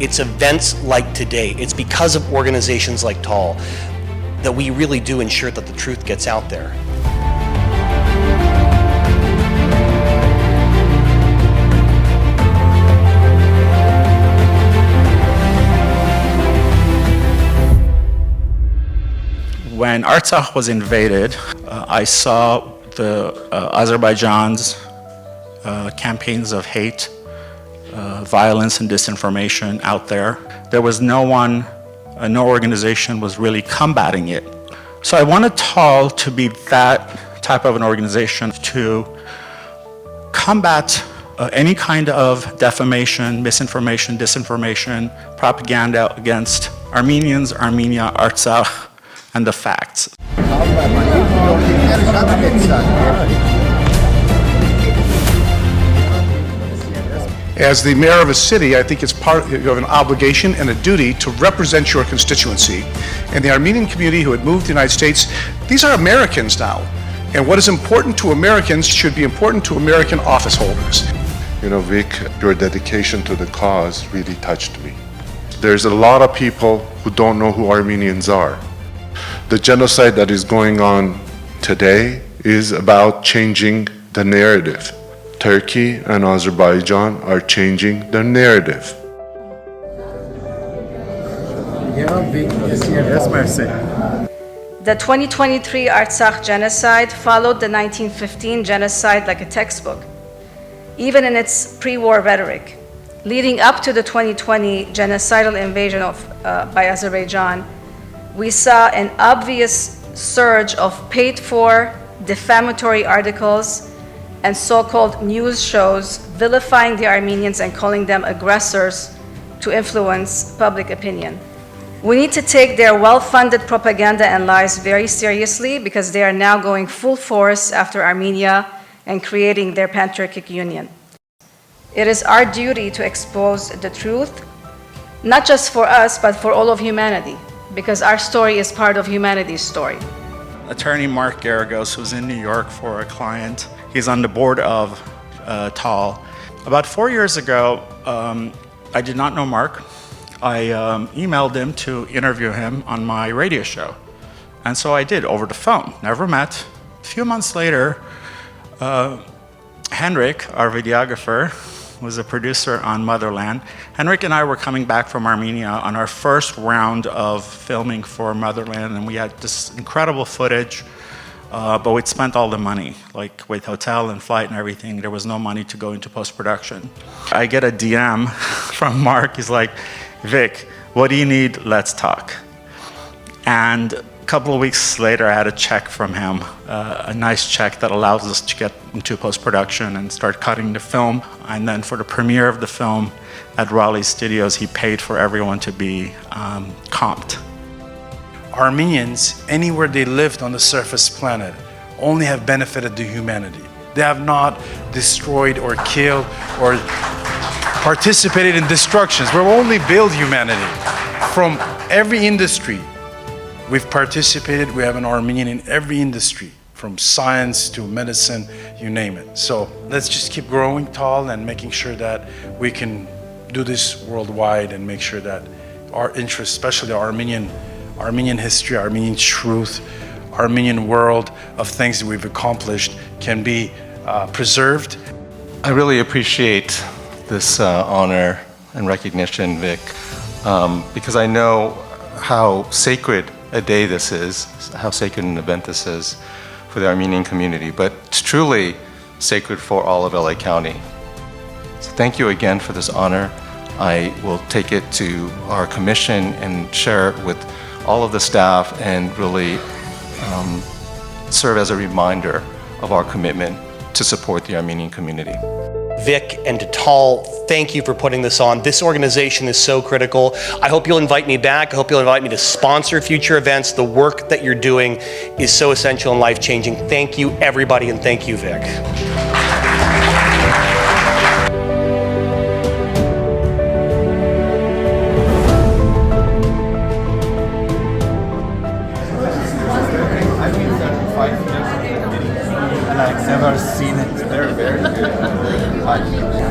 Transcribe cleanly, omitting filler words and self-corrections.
It's events like today. It's because of organizations like TAAL that we really do ensure that the truth gets out there. When Artsakh was invaded, I saw the Azerbaijan's campaigns of hate, violence and disinformation out there. There was no one, no organization was really combating it. So I wanted TAAL to be that type of an organization to combat any kind of defamation, misinformation, disinformation, propaganda against Armenians, Armenia, Artsakh, and the facts. As the mayor of a city, I think it's part of an obligation and a duty to represent your constituency. And the Armenian community who had moved to the United States, these are Americans now. And what is important to Americans should be important to American office holders. You know, Vic, your dedication to the cause really touched me. There's a lot of people who don't know who Armenians are. The genocide that is going on today is about changing the narrative. Turkey and Azerbaijan are changing the narrative. Yes, merci. The 2023 Artsakh genocide followed the 1915 genocide like a textbook, even in its pre-war rhetoric. Leading up to the 2020 genocidal invasion by Azerbaijan, we saw an obvious surge of paid-for defamatory articles and so-called news shows vilifying the Armenians and calling them aggressors to influence public opinion. We need to take their well-funded propaganda and lies very seriously because they are now going full force after Armenia and creating their Pan-Turkic Union. It is our duty to expose the truth, not just for us, but for all of humanity, because our story is part of humanity's story. Attorney Mark Garagos, who's in New York for a client, he's on the board of TAAL. About 4 years ago, I did not know Mark. I emailed him to interview him on my radio show. And so I did, over the phone, never met. A few months later, Henrik, our videographer, was a producer on Motherland. Henrik and I were coming back from Armenia on our first round of filming for Motherland, and we had this incredible footage, but we'd spent all the money, like with hotel and flight and everything. There was no money to go into post-production. I get a DM from Mark. He's like, Vic, what do you need? Let's talk. And a couple of weeks later, I had a check from him, a nice check that allows us to get into post-production and start cutting the film. And then for the premiere of the film at Raleigh Studios, he paid for everyone to be comped. Armenians, anywhere they lived on the surface planet, only have benefited to humanity. They have not destroyed or killed or participated in destructions. We've only built humanity. From every industry, we've participated. We have an Armenian in every industry, from science to medicine, you name it. So let's just keep growing TAAL and making sure that we can do this worldwide and make sure that our interests, especially the Armenian history, Armenian truth, Armenian world of things that we've accomplished can be preserved. I really appreciate this honor and recognition, Vic, because I know how sacred a day this is, how sacred an event this is for the Armenian community, but it's truly sacred for all of LA County. So thank you again for this honor. I will take it to our commission and share it with all of the staff and really serve as a reminder of our commitment to support the Armenian community. Vic and to TAAL, thank you for putting this on. This organization is so critical. I hope you'll invite me back. I hope you'll invite me to sponsor future events. The work that you're doing is so essential and life-changing. Thank you, everybody, and thank you, Vic. And I've never seen it. They're very good.